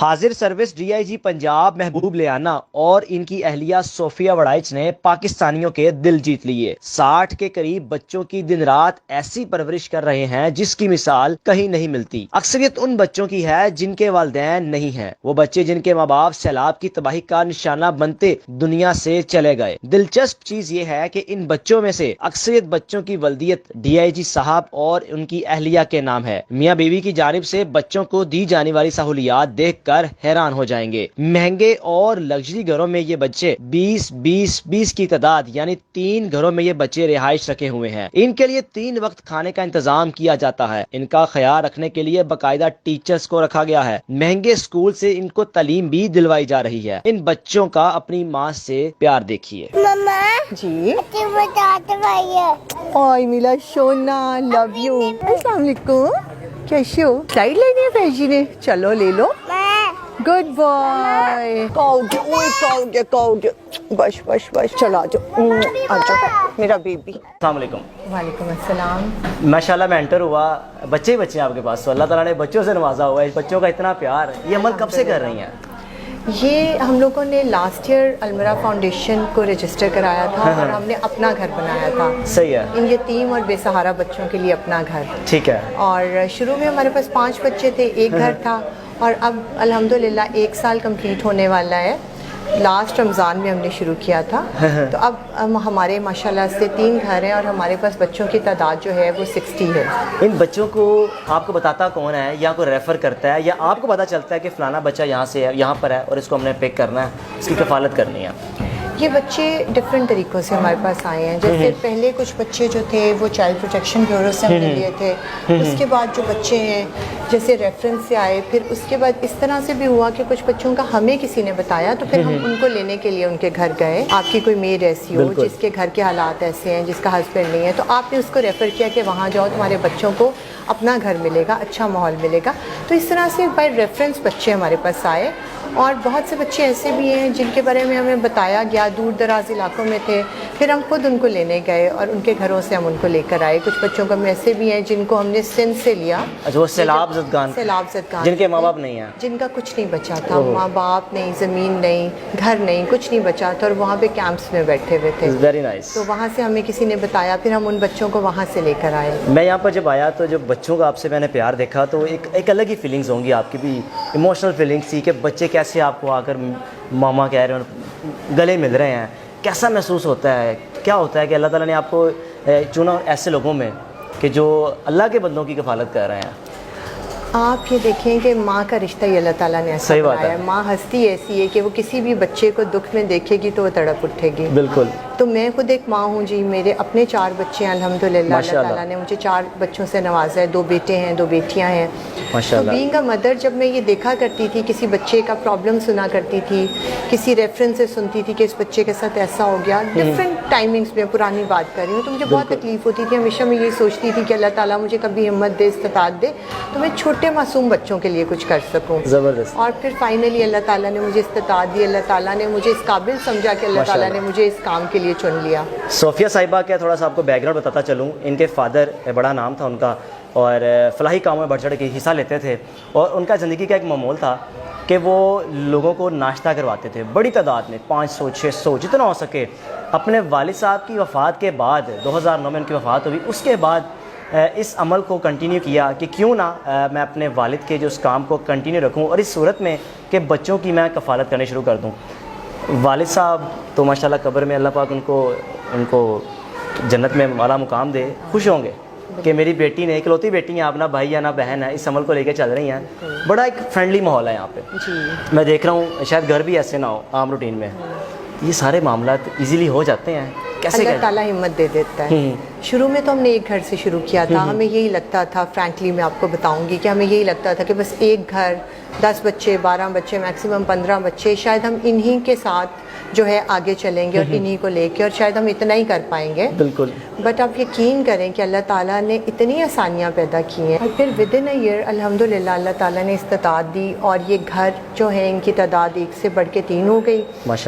حاضر service D I جی پنجاب محبوب Liana اور ان کی اہلیہ صوفیہ وڑائچ نے پاکستانیوں کے دل جیت لیے۔ 60 کے قریب بچوں کی دن رات ایسی پرورش کر رہے ہیں جس کی مثال کہیں نہیں ملتی۔ اکثریت ان بچوں کی ہے جن کے والدین نہیں ہیں، وہ بچے جن کے ماں باپ سیلاب کی تباہی کا نشانہ بنتے دنیا سے چلے گئے۔ دلچسپ چیز یہ ہے کہ ان بچوں میں سے اکثریت بچوں کی ولدیت ڈی آئی جی صاحب اور ان کی اہلیہ کے نام ہے۔ میاں بیوی کی جانب سے بچوں کو دی جانے والی سہولیات دیکھ کر حیران ہو جائیں گے۔ مہنگے اور لگژری گھروں میں یہ بچے 20 کی تعداد یعنی 3 گھروں میں یہ بچے رہائش رکھے ہوئے ہیں۔ ان کے لیے 3 وقت کھانے کا انتظام کیا جاتا ہے۔ ان کا خیال رکھنے کے لیے باقاعدہ ٹیچرز کو رکھا گیا ہے۔ مہنگے اسکول سے ان کو تعلیم بھی دلوائی جا رہی ہے۔ ان بچوں کا اپنی ماں سے پیار دیکھیے۔ ماما جی بتاتے اوئے میلا سونا لو یو۔ السلام علیکم، کیسے ہو؟ سلائڈ لینی ہے فیجی نے؟ چلو لے لو۔ Good boy. کاؤ گے بش بش بش، چلو آ جاؤ آ جاؤ میرا بیبی۔ السلام علیکم۔ وعلیکم السلام۔ ماشاءاللہ میں انٹر ہوا، بچے ہی بچے ہیں آپ کے پاس، تو اللہ تعالیٰ نے بچوں سے نوازا ہوا ہے۔ بچوں کا اتنا پیار، یہ عمل کب سے کر رہی ہیں؟ یہ ہم لوگوں نے لاسٹ ایئر المرا فاؤنڈیشن کو رجسٹر کرایا تھا اور ہم نے اپنا گھر بنایا تھا۔ صحیح ہے۔ ان یتیم اور بے سہارا بچوں کے لیے اپنا گھر۔ ٹھیک ہے۔ اور شروع میں ہمارے پاس 5 بچے تھے، ایک گھر تھا، اور اب الحمدللہ 1 سال کمپلیٹ ہونے والا ہے۔ لاسٹ رمضان میں ہم نے شروع کیا تھا، تو اب ہمارے ماشاءاللہ سے 3 گھر ہیں اور ہمارے پاس بچوں کی تعداد جو ہے وہ 60 ہے۔ ان بچوں کو آپ کو بتاتا کون ہے، یا کوئی ریفر کرتا ہے، یا آپ کو پتہ چلتا ہے کہ فلانا بچہ یہاں سے ہے، یہاں پر ہے اور اس کو ہم نے پک کرنا ہے، اس کی کفالت کرنی ہے؟ یہ بچے ڈفرینٹ طریقوں سے ہمارے پاس آئے ہیں۔ جیسے پہلے کچھ بچے جو تھے وہ چائلڈ پروٹیکشن بیورو سے ہم نے لیے تھے، اس کے بعد جو بچے ہیں جیسے ریفرنس سے آئے، پھر اس کے بعد اس طرح سے بھی ہوا کہ کچھ بچوں کا ہمیں کسی نے بتایا، تو پھر ہم ان کو لینے کے لیے ان کے گھر گئے۔ آپ کی کوئی میڈ ایسی ہو جس کے گھر کے حالات ایسے ہیں، جس کا ہسبینڈ نہیں ہے، تو آپ نے اس کو ریفر کیا کہ وہاں جاؤ، تمہارے بچوں کو اپنا گھر ملے گا، اچھا ماحول ملے گا۔ تو اس طرح سے بائی ریفرنس بچے ہمارے پاس آئے، اور بہت سے بچے ایسے بھی ہیں جن کے بارے میں ہمیں بتایا گیا، دور دراز علاقوں میں تھے، پھر ہم خود ان کو لینے گئے اور ان کے گھروں سے ہم ان کو لے کر آئے۔ کچھ بچوں کو ہم ایسے بھی ہیں جن کو ہم نے سندھ سے لیا۔ اچھا، وہ سیلاب زدگان جن کے ماں باپ نہیں ہیں، جن کا کچھ نہیں بچا تھا، ماں باپ نہیں، زمین نہیں، گھر نہیں، کچھ نہیں بچا تھا، اور وہاں پہ کیمپس میں بیٹھے ہوئے تھے۔ Very nice. تو وہاں سے ہمیں کسی نے بتایا، پھر ہم ان بچوں کو وہاں سے لے کر آئے۔ میں یہاں پر جب آیا تو جب بچوں کا آپ سے میں نے پیار دیکھا تو ایک الگ ہی فیلنگز ہوں گی، آپ کی بھی ایموشنل فیلنگس تھی کہ بچے کیسے آپ کو آ کر ماما کہہ رہے ہیں، گلے مل رہے ہیں، کیسا محسوس ہوتا ہے؟ کیا ہوتا ہے کہ اللہ تعالیٰ نے آپ کو چنا ایسے لوگوں میں کہ جو اللہ کے بندوں کی کفالت کر رہے ہیں؟ آپ یہ دیکھیں کہ ماں کا رشتہ ہی اللہ تعالیٰ نے ایسا بنایا ہے۔ ماں ہستی ایسی ہے کہ وہ کسی بھی بچے کو دکھ میں دیکھے گی تو وہ تڑپ اٹھے گی۔ بالکل۔ تو میں خود ایک ماں ہوں جی، میرے اپنے 4 بچے ہیں الحمدللہ، اللہ تعالیٰ نے مجھے 4 بچوں سے نوازا ہے، 2 بیٹے ہیں، 2 بیٹیاں ہیں۔ تو بینگ اے مدر جب میں یہ دیکھا کرتی تھی، کسی بچے کا پرابلم سنا کرتی تھی، کسی ریفرنس سے سنتی تھی کہ اس بچے کے ساتھ ایسا ہو گیا، ڈفرینٹ ٹائمنگس میں پرانی بات کر رہی ہوں، تو مجھے بہت تکلیف ہوتی تھی۔ ہمیشہ میں یہ سوچتی تھی کہ اللہ تعالیٰ مجھے کبھی ہمت دے، استطاعت دے تو میں چھوٹے معصوم بچوں کے لیے کچھ کر سکوں۔ زبردست۔ اور پھر فائنلی اللہ تعالیٰ نے مجھے استطاعت دی، اللہ تعالیٰ نے مجھے اس قابل سمجھا کہ اللہ تعالیٰ نے مجھے اس کام کے لیے چن لیا۔ صوفیہ صاحبہ کا تھوڑا سا آپ کو بیک گراؤنڈ بتاتا چلوں، ان کے فادر بڑا نام تھا ان کا، اور فلاحی کاموں میں بڑھ چڑھ کے حصہ لیتے تھے، اور ان کا زندگی کا ایک معمول تھا کہ وہ لوگوں کو ناشتہ کرواتے تھے بڑی تعداد میں، 500 600 جتنا ہو سکے۔ اپنے والد صاحب کی وفات کے بعد 2009 میں ان کی وفات ہوئی، اس کے بعد اس عمل کو کنٹینیو کیا کہ کیوں نہ میں اپنے والد کے جو اس کام کو کنٹینیو رکھوں، اور اس صورت میں کہ بچوں کی میں کفالت کرنے شروع کر دوں۔ والد صاحب تو ماشاءاللہ قبر میں اللہ پاک ان کو جنت میں والا مقام دے، خوش ہوں گے کہ میری بیٹی نے، اکلوتی بیٹی ہیں آپ، نہ بھائی یا نہ بہن ہے، اس عمل کو لے کے چل رہی ہیں۔ بڑا ایک فرینڈلی ماحول ہے یہاں پہ، میں دیکھ رہا ہوں، شاید گھر بھی ایسے نہ ہو عام روٹین میں، یہ سارے معاملات ایزیلی ہو جاتے ہیں۔ اللہ تعالیٰ ہمت دے دیتا ہے۔ شروع میں تو ہم نے ایک گھر سے شروع کیا تھا، ہمیں یہی لگتا تھا، فرینکلی میں آپ کو بتاؤں گی کہ ہمیں یہی لگتا تھا کہ بس ایک گھر، 10 بچے، 12 بچے، میکسیمم 15 بچے، شاید ہم انہی کے ساتھ جو ہے آگے چلیں گے اور انہی کو لے کے، اور شاید ہم اتنا ہی کر پائیں گے۔ بالکل۔ بٹ آپ یقین کریں کہ اللہ تعالیٰ نے اتنی آسانیاں پیدا کی ہیں، اور پھر ودن اے ایئر الحمدللہ اللہ تعالیٰ نے استطاعت دی، اور یہ گھر جو ہیں ان کی تعداد 1 سے بڑھ کے 3 ہو گئی،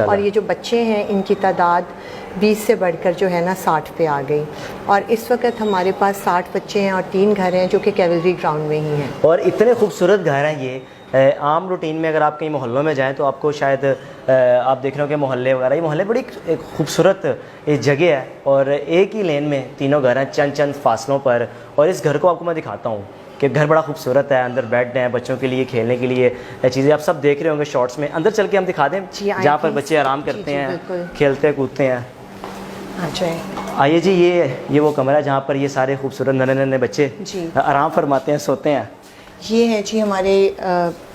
اور یہ جو بچے ہیں ان کی تعداد 20 سے بڑھ کر جو ہے نا 60 پہ آ گئی، اور اس وقت ہمارے پاس 60 بچے ہیں اور 3 گھر ہیں جو کہ کیولری گراؤنڈ میں ہی ہیں۔ اور اتنے خوبصورت گھر ہیں یہ عام روٹین میں اگر آپ کہیں محلوں میں جائیں تو آپ کو شاید آپ دیکھ رہے ہو کہ محلے وغیرہ، یہ محلے بڑی ایک خوبصورت جگہ ہے، اور ایک ہی لین میں تینوں گھر ہیں چند فاصلوں پر. اور اس گھر کو آپ کو میں دکھاتا ہوں کہ گھر بڑا خوبصورت ہے، اندر بیڈ ہیں بچوں کے لیے کھیلنے کے لیے چیزیں، آپ سب دیکھ رہے ہوں گے شارٹس میں. اندر چل کے ہم دکھا دیں جہاں پر بچے آرام کرتے ہیں، کھیلتے کودتے ہیں. آئیے جی، یہ وہ کمرہ ہے جہاں پر یہ سارے خوبصورت ننھے ننھے بچے آرام فرماتے ہیں، سوتے ہیں. یہ ہے جی ہمارے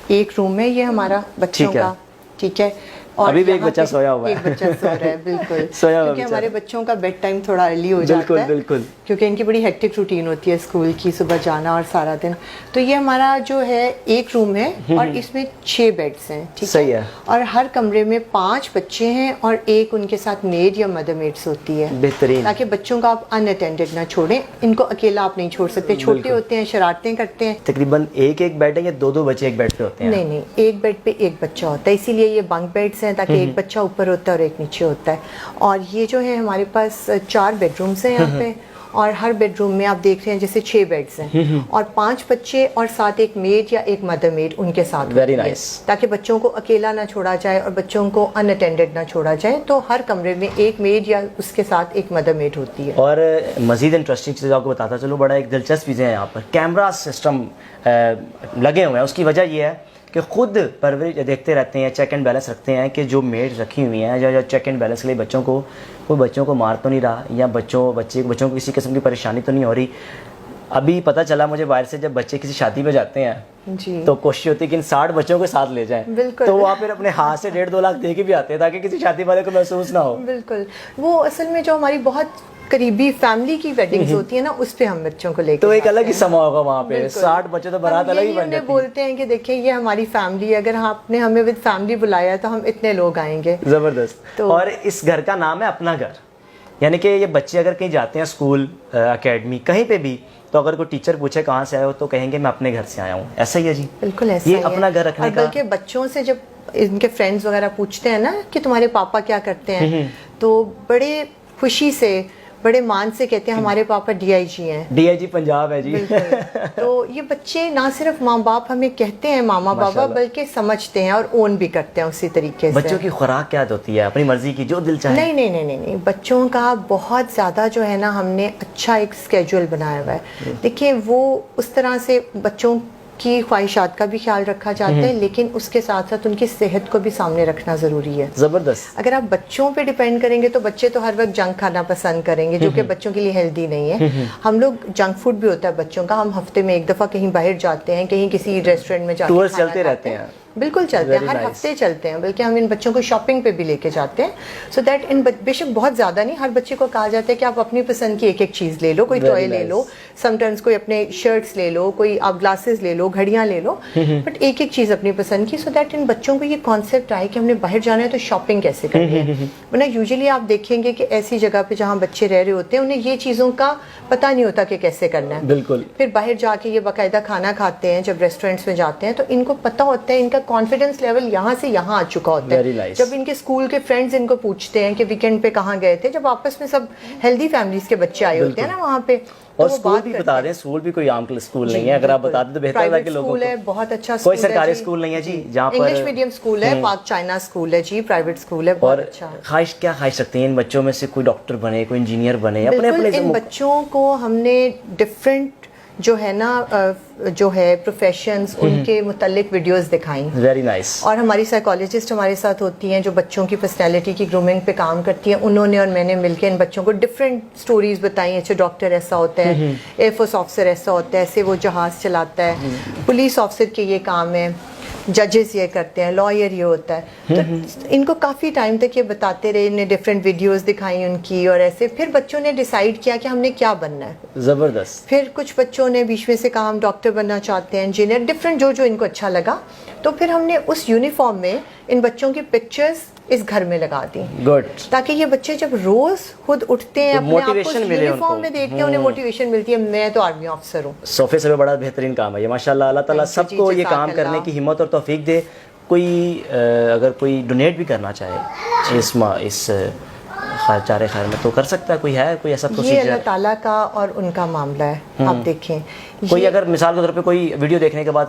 ایک روم ہے یہ ہمارا بچوں کا، ٹھیک ہے. اور ابھی بھی ایک بچہ سویا ہوا ہے، ایک بچہ سو رہا ہے بالکل سویا ہوا، کیونکہ ہمارے بچوں کا بیڈ ٹائم تھوڑا ارلی ہو جاتا ہے بالکل، کیونکہ ان کی بڑی ہیکٹک روٹین ہوتی ہے اسکول کی، صبح جانا اور سارا دن. تو یہ ہمارا جو ہے ایک روم ہے اور اس میں 6 بیڈس ہیں، ٹھیک ہے. اور ہر کمرے میں 5 بچے ہیں اور ایک ان کے ساتھ میڈ یا مدر میڈس ہوتی ہے، بہترین، تاکہ بچوں کو آپ ان اٹینڈڈ نہ چھوڑیں. ان کو اکیلا آپ نہیں چھوڑ سکتے، چھوٹے ہوتے ہیں، شرارتیں کرتے ہیں. تقریباً ایک بیڈ ہے یا 2 بچے ایک بیڈ پہ ہوتے ہیں؟ نہیں، ایک بیڈ پہ ایک بچہ ہوتا ہے، اسی لیے یہ بنک بیڈس ہیں تاکہ ایک بچہ اوپر ہوتا ہے اور ایک نیچے ہوتا ہے. اور یہ جو ہے ہمارے پاس 4 بیڈ رومس ہیں یہاں پہ، اور ہر بیڈ روم میں آپ دیکھ رہے ہیں جیسے 6 بیڈس ہیں اور 5 بچے اور ساتھ ایک میڈ یا ایک مدر میڈ ان کے ساتھ ہوتی ہے، تاکہ بچوں کو اکیلا نہ چھوڑا جائے اور بچوں کو ان اٹینڈڈ نہ چھوڑا جائے. تو ہر کمرے میں ایک میڈ یا اس کے ساتھ ایک مدر میڈ ہوتی ہے. اور مزید انٹرسٹنگ چیز آپ کو بتاتا چلو، بڑا ایک دلچسپ چیزیں ہیں یہاں پر، کیمرہ سسٹم لگے ہوئے ہیں. اس کی وجہ یہ ہے کہ خود پرورش دیکھتے رہتے ہیں، چیک اینڈ بیلنس رکھتے ہیں کہ جو میڈ رکھی ہوئی ہیں یا چیک اینڈ بیلنس کے لیے بچوں کو، کوئی بچوں کو مار تو نہیں رہا یا بچوں کو کسی قسم کی پریشانی تو نہیں ہو رہی. ابھی پتہ چلا مجھے باہر سے، جب بچے کسی شادی پہ جاتے ہیں تو کوشش ہوتی ہے کہ ان 60 بچوں کو ساتھ لے جائیں، تو وہ پھر اپنے ہاتھ سے 1.5-2 لاکھ دے کے بھی آتے ہیں تاکہ کسی شادی والے کو محسوس نہ ہو. بالکل، وہ اصل میں جو ہماری بہت قریبی فیملی کی ویڈنگز ہوتی ہیں نا، اس پہ ہم بچوں کو لے کے تو ایک الگ ہی سما ہوگا وہاں پہ. 60 بچے تو بارات الگ ہی بن جاتی ہے. بولتے ہیں کہ دیکھیں یہ ہماری فیملی ہے، اگر آپ نے ہمیں ود فیملی بلایا تو ہم اتنے لوگ آئیں گے. زبردست. اور اس گھر کا نام ہے اپنا گھر، یعنی کہ یہ بچے اگر کہیں جاتے ہیں اسکول، اکیڈمی، کہیں پہ بھی، تو اگر کوئی ٹیچر پوچھے کہاں سے آئے ہو تو کہیں گے میں اپنے گھر سے آیا ہوں. ایسا ہی ہے جی، بالکل ایسا ہی ہے. یہ اپنا گھر رکھنے کا، بلکہ بچوں سے جب ان کے فرینڈز وغیرہ پوچھتے ہیں نا کہ تمہارے پاپا کیا کرتے ہیں، تو بڑے خوشی سے، بڑے مان سے کہتے ہیں ہمارے پاپا DIG ہیں، DIG پنجاب ہے جی. تو یہ بچے نہ صرف ماں باپ ہمیں کہتے ہیں ماما بابا، بلکہ سمجھتے ہیں اور اون بھی کرتے ہیں اسی طریقے سے. بچوں کی خوراک کیا ہوتی ہے؟ اپنی مرضی کی، جو دل چاہے؟ نہیں، بچوں کا بہت زیادہ جو ہے نا ہم نے اچھا ایک اسکیجول بنایا ہوا ہے. دیکھیں وہ اس طرح سے بچوں کی خواہشات کا بھی خیال رکھا جاتا ہے، لیکن اس کے ساتھ ساتھ ان کی صحت کو بھی سامنے رکھنا ضروری ہے. زبردست. اگر آپ بچوں پہ ڈیپینڈ کریں گے تو بچے تو ہر وقت جنک کھانا پسند کریں گے، جو کہ بچوں کے لیے ہیلدی نہیں ہے. ہم لوگ جنک فوڈ بھی ہوتا ہے بچوں کا، ہم ہفتے میں 1 دفعہ کہیں باہر جاتے ہیں، کہیں کسی ریسٹورینٹ میں جاتے ہیں، ٹورز چلتے رہتے ہیں. بالکل چلتے ہیں، ہر ہفتے چلتے ہیں، بلکہ ہم ان بچوں کو شاپنگ پہ بھی لے کے جاتے ہیں. سو دیٹ ان بے شک بہت زیادہ نہیں، ہر بچے کو کہا جاتا ہے کہ آپ اپنی پسند کی ایک چیز لے لو، کوئی ٹوائے لے لو، سم ٹائمز کوئی اپنے شرٹس لے لو، کوئی آپ گلاسز لے لو، گھڑیاں لے لو، بٹ ایک چیز اپنی پسند کی. سو دیٹ ان بچوں کو یہ کانسیپٹ آئے کہ ہم نے باہر جانا ہے تو شاپنگ کیسے کرنی ہے. ورنہ یوزلی آپ دیکھیں گے کہ ایسی جگہ پہ جہاں بچے رہ رہے ہوتے ہیں انہیں یہ چیزوں کا پتہ نہیں ہوتا کہ کیسے کرنا ہے. بالکل. پھر باہر جا کے یہ باقاعدہ کھانا کھاتے ہیں، جب ریسٹورینٹس میں جاتے ہیں تو ان کو پتہ ہوتا ہے، ان کا کانفیڈنس لیول یہاں سے یہاں آ چکا ہوتا ہے. جب ان کے اسکول کے فرینڈز ان کو پوچھتے ہیں کہ ویکینڈ پہ کہاں گئے تھے، جب آپس میں سب ہیلدی فیملیز کے بچے آئے ہوتے ہیں نا وہاں پہ، اور اسکول بھی بتا دیں، اسکول بھی کوئی عام اسکول نہیں ہے، اگر آپ بتا دیں تو بہتر ہے کہ لوگوں کو. بہت اچھا کوئی سرکاری اسکول نہیں ہے جی جہاں پر انگلش میڈیم اسکول ہے، پاک چائنا اسکول ہے جی، پرائیویٹ اسکول ہے، بہت اچھا. خواہش کیا خواہش رکھتے ہیں ان بچوں میں سے؟ کوئی ڈاکٹر بنے، کوئی انجینئر بنے، اپنے اپنے. ان بچوں کو ہم نے ڈفرینٹ جو ہے نا جو ہے پروفیشنز ان کے متعلق ویڈیوز دکھائیں. Very nice. اور ہماری سائیکالوجسٹ ہمارے ساتھ ہوتی ہیں جو بچوں کی پرسنالٹی کی گرومنگ پہ کام کرتی ہیں، انہوں نے اور میں نے مل کے ان بچوں کو ڈفرینٹ سٹوریز بتائی. اچھا ڈاکٹر ایسا ہوتا ہے، ایئر فورس آفیسر ایسا ہوتا ہے، ایسے وہ جہاز چلاتا ہے، پولیس آفیسر کے یہ کام ہے، ججز یہ کرتے ہیں، لائر یہ ہوتا ہے. تو ان کو کافی ٹائم تک یہ بتاتے رہے، انہیں ڈفرینٹ ویڈیوز دکھائیں ان کی، اور ایسے پھر بچوں نے ڈیسائیڈ کیا کہ ہم نے کیا بننا ہے. زبردست. پھر کچھ بچوں نے بیچ میں سے کہا ہم ڈاکٹر بننا چاہتے ہیں، انجینئر، ڈفرینٹ جو ان کو اچھا لگا. تو پھر ہم نے اس یونیفارم میں ان بچوں کی پکچرز اس گھر میں لگا دی. گڈ. تاکہ یہ بچے جب روز خود اٹھتے ہیں اپنے آپ کو یونیفارم میں دیکھتے ہیں، انہیں موٹیویشن ملتی ہے، میں تو آرمی آفیسر ہوں. صوفے سے بڑا بہترین کام ہے یہ، ماشاءاللہ. اللہ تعالیٰ سب کو یہ کام کرنے کی ہمت اور توفیق دے. کوئی اگر کوئی ڈونیٹ بھی کرنا چاہے اس چارے خیر میں تو کر سکتا ہے، کوئی ہے کوئی ایسا پروسیجر؟ یہ اللہ تعالیٰ کا اور ان کا معاملہ ہے. آپ دیکھیں کوئی اگر مثال کے طور پہ کوئی ویڈیو دیکھنے کے بعد